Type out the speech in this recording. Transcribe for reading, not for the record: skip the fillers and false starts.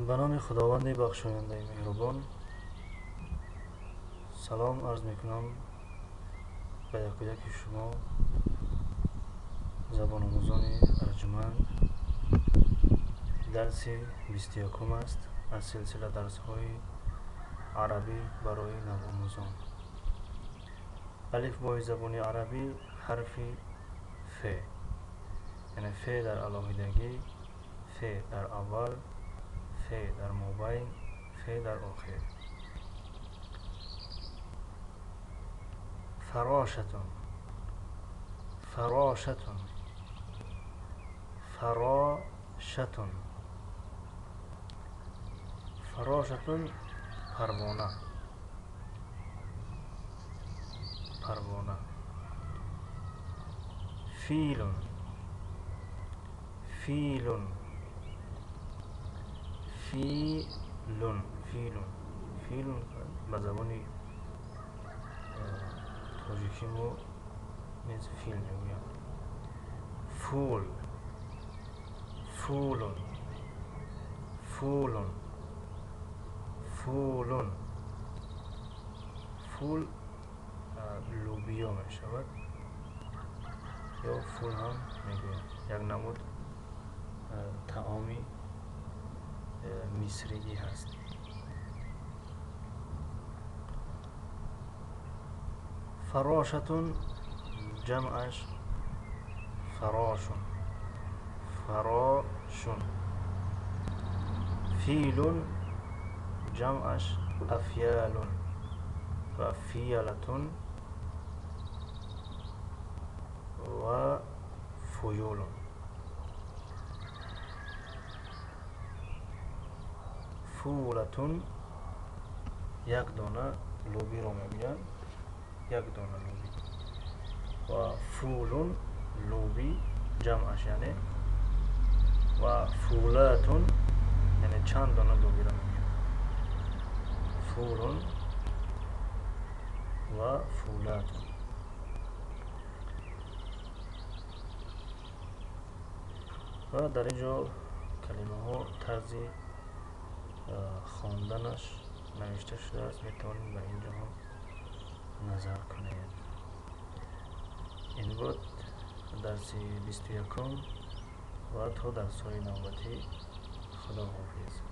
به نام خداوند بخشاینده مهربان. سلام عرض میکنم به یکی شما زبان آموزان ارجمند. درس 21 است از سلسله درس های عربی برای نوآموزان. الف بای زبان عربی حرف ف، یعنی ف در علاهیدگی، ف در اول، ف در مابین، ف در آخر. فراشتون، فراشتون، فراشتون، فراشتون، پروانه، پروانه. فیلون، فیلون، فیلون، فیلون، فیلون به زبان تاجیکی ما نیز فیل میگویم. فول، فولون، فولون، فولون. فول لوبیا می شود یا فول هم میگویم. یک نمود طعامی مصری هست. فراشتون جمعش فراشون، فراشون. فیلون جمعش افیالون و فیالتون و فیولون. فولتون یک دانه لوبی را میگویند، یک دانه لوبی. و فولون لوبی جمعش یعنی، و فولتون یعنی چند دانه لوبی را میگویند. فولون و فولتون. و در اینجا کلمه ها طرز خواندنش نوشته شده است، میتوانید به اینجا هم نظر کنید. این بود درس 21 و تا درس های نوبتی. خدا حافظ.